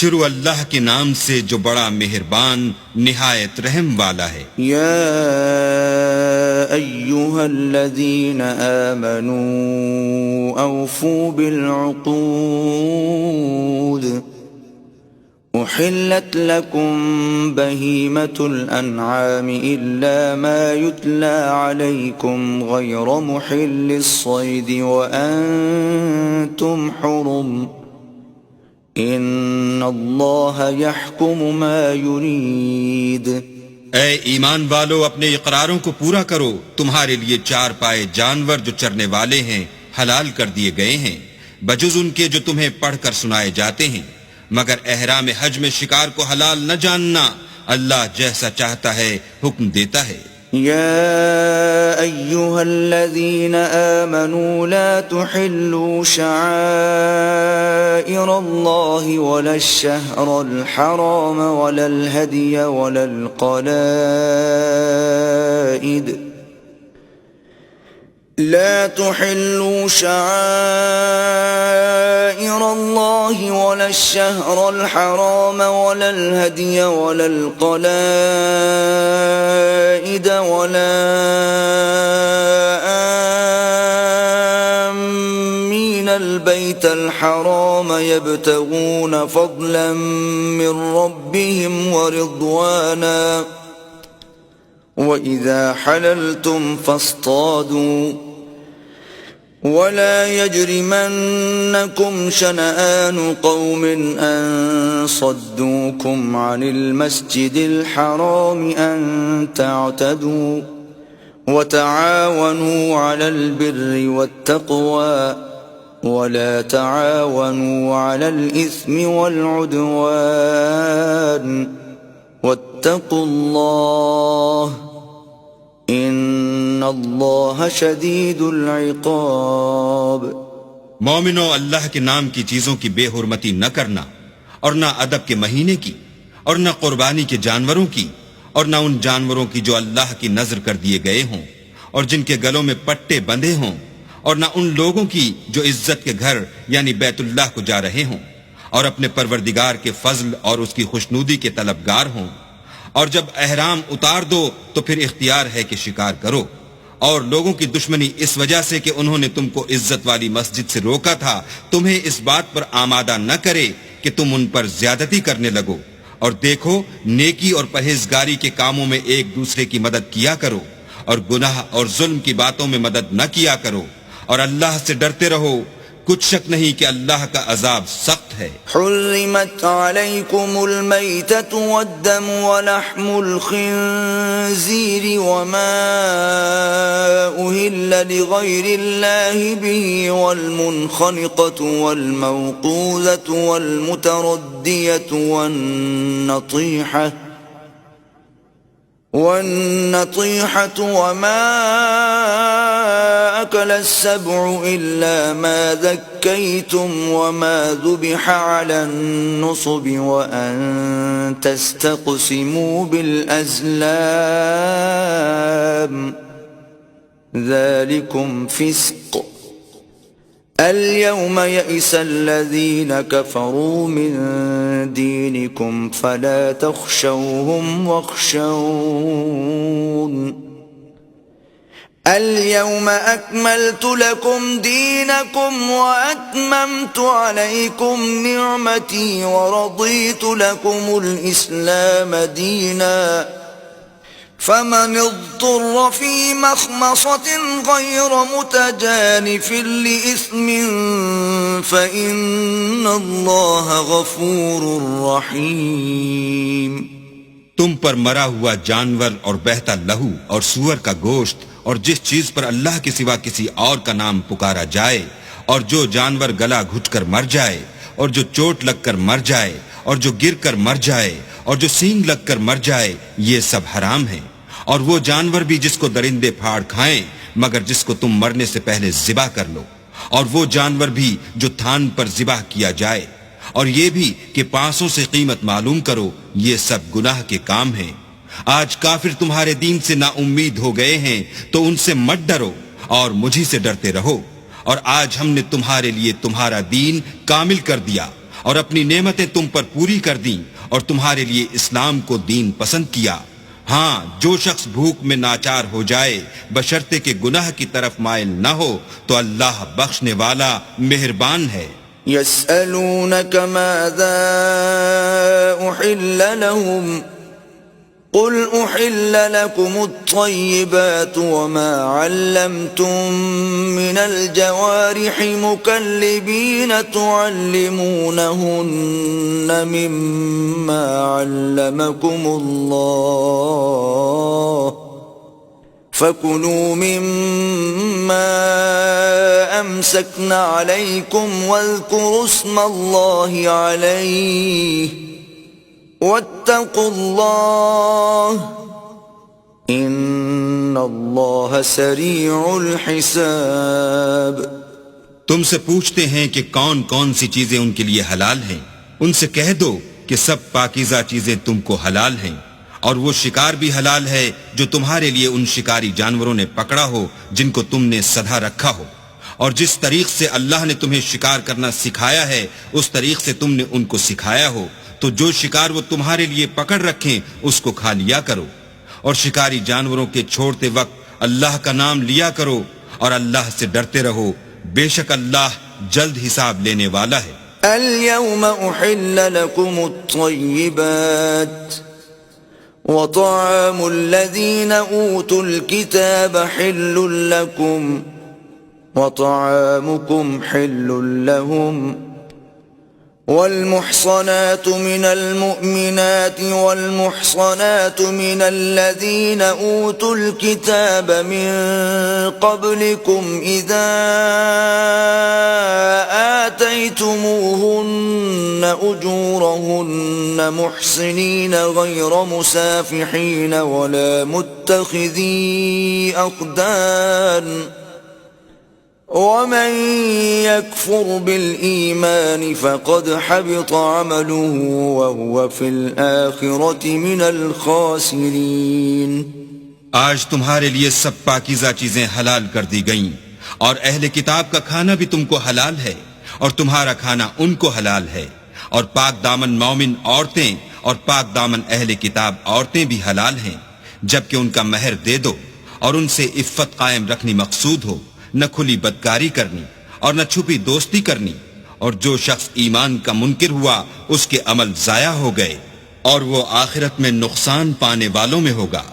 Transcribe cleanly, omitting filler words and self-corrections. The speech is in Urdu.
شروع اللہ کے نام سے جو بڑا مہربان نہایت رحم والا ہے۔ یا ایھا الذین آمنوا اوفوا بالعقود احلت لکم بہیمۃ الانعام الا ما یتلی علیکم غیر محل الصید وانتم حرم ان اللہ یحکم ما یرید۔ اے ایمان والو، اپنے اقراروں کو پورا کرو۔ تمہارے لیے چار پائے جانور جو چرنے والے ہیں حلال کر دیے گئے ہیں، بجز ان کے جو تمہیں پڑھ کر سنائے جاتے ہیں، مگر احرام حج میں شکار کو حلال نہ جاننا۔ اللہ جیسا چاہتا ہے حکم دیتا ہے۔ یا ایھا الذین آمنوا لا تحلوا شعائر اللہ ولا الشہر الحرام ولا الہدی ولا القلائد لا تحلوا شعائر الله ولا الشهر الحرام ولا الهدي ولا القلائد ولا آمين البيت الحرام يبتغون فضلا من ربهم ورضوانا وَإِذَا حَلَلْتُمْ فَاصْطَادُوا وَلَا يَجْرِمَنَّكُمْ شَنَآنُ قَوْمٍ أَن صَدُّوكُمْ عَنِ الْمَسْجِدِ الْحَرَامِ أَن تَعْتَدُوا وَتَعَاوَنُوا عَلَى الْبِرِّ وَالتَّقْوَى وَلَا تَعَاوَنُوا عَلَى الْإِثْمِ وَالْعُدْوَانِ وَاتَّقُوا اللَّهَ ان اللہ شدید العقاب۔ مومنو، اللہ کے نام کی چیزوں کی بے حرمتی نہ کرنا، اور نہ ادب کے مہینے کی، اور نہ قربانی کے جانوروں کی، اور نہ ان جانوروں کی جو اللہ کی نذر کر دیے گئے ہوں اور جن کے گلوں میں پٹے بندھے ہوں، اور نہ ان لوگوں کی جو عزت کے گھر یعنی بیت اللہ کو جا رہے ہوں اور اپنے پروردگار کے فضل اور اس کی خوشنودی کے طلبگار ہوں۔ اور جب احرام اتار دو تو پھر اختیار ہے کہ شکار کرو، اور لوگوں کی دشمنی اس وجہ سے کہ انہوں نے تم کو عزت والی مسجد سے روکا تھا تمہیں اس بات پر آمادہ نہ کرے کہ تم ان پر زیادتی کرنے لگو۔ اور دیکھو، نیکی اور پرہیزگاری کے کاموں میں ایک دوسرے کی مدد کیا کرو، اور گناہ اور ظلم کی باتوں میں مدد نہ کیا کرو، اور اللہ سے ڈرتے رہو۔ کچھ شک نہیں کہ اللہ کا عذاب سخت ہے۔ حرمت علیکم المیتۃ والدم ولحم الخنزیر وما أهل لغیر اللہ به والمنخنقۃ والموقوذۃ والمتردیۃ والنطیحة وما أكل السبع إلا ما ذكيتم وما ذبح على النصب وأن تستقسموا بالأزلام ذلكم فسق اليوم يئس الذين كفروا من دينكم فلا تخشوهم واخشون اليوم أكملت لكم دينكم وأتممت عليكم نعمتي ورضيت لكم الإسلام دينا فمن اضطر في مخمصة غير متجانف لإثم فإن الله غفور رحيم۔ تم پر مرا ہوا جانور اور بہتا لہو اور سور کا گوشت اور جس چیز پر اللہ کے سوا کسی اور کا نام پکارا جائے، اور جو جانور گلا گھٹ کر مر جائے، اور جو چوٹ لگ کر مر جائے، اور جو گر کر مر جائے، اور جو سینگ لگ کر مر جائے، یہ سب حرام ہیں۔ اور وہ جانور بھی جس کو درندے پھاڑ کھائیں مگر جس کو تم مرنے سے پہلے ذبح کر لو، اور وہ جانور بھی جو تھان پر ذبح کیا جائے، اور یہ بھی کہ پانسوں سے قیمت معلوم کرو، یہ سب گناہ کے کام ہیں۔ آج کافر تمہارے دین سے نا امید ہو گئے ہیں تو ان سے مت ڈرو اور مجھی سے ڈرتے رہو۔ اور آج ہم نے تمہارے لیے تمہارا دین کامل کر دیا اور اپنی نعمتیں تم پر پوری کر دیں اور تمہارے لیے اسلام کو دین پسند کیا. ہاں، جو شخص بھوک میں ناچار ہو جائے بشرطے کہ گناہ کی طرف مائل نہ ہو تو اللہ بخشنے والا مہربان ہے. يسألونك ماذا أحل لهم قل أحل لكم الطيبات وما علمتم من الجوارح مكلبين تعلمونهن مما علمكم الله فكلوا مما أمسكن عليكم واذكروا اسم الله عليه واتقوا الله ان اللہ سریع الحساب. تم سے پوچھتے ہیں کہ کون کون سی چیزیں ان کے لیے حلال ہیں. ان سے کہہ دو کہ سب پاکیزہ چیزیں تم کو حلال ہیں، اور وہ شکار بھی حلال ہے جو تمہارے لیے ان شکاری جانوروں نے پکڑا ہو جن کو تم نے سدھا رکھا ہو، اور جس طریق سے اللہ نے تمہیں شکار کرنا سکھایا ہے اس طریق سے تم نے ان کو سکھایا ہو، تو جو شکار وہ تمہارے لیے پکڑ رکھیں اس کو کھا لیا کرو، اور شکاری جانوروں کے چھوڑتے وقت اللہ کا نام لیا کرو اور اللہ سے ڈرتے رہو، بے شک اللہ جلد حساب لینے والا ہے. اليوم احل لكم الطيبات وطعام الذين اوتوا الكتاب حل لكم وطعامكم حل لهم والمحصنات من المؤمنات والمحصنات من الذين أوتوا الكتاب من قبلكم إذا آتيتموهن أجورهن محصنين غير مسافحين ولا متخذي أخدان ومن يكفر بالإيمان فقد حبط عمله وهو في الآخرة من الخاسرين. آج تمہارے لیے سب پاکیزہ چیزیں حلال کر دی گئیں، اور اہل کتاب کا کھانا بھی تم کو حلال ہے اور تمہارا کھانا ان کو حلال ہے، اور پاک دامن مومن عورتیں اور پاک دامن اہل کتاب عورتیں بھی حلال ہیں جبکہ ان کا مہر دے دو اور ان سے عفت قائم رکھنی مقصود ہو، نہ کھلی بدکاری کرنی اور نہ چھپی دوستی کرنی. اور جو شخص ایمان کا منکر ہوا اس کے عمل ضائع ہو گئے اور وہ آخرت میں نقصان پانے والوں میں ہوگا.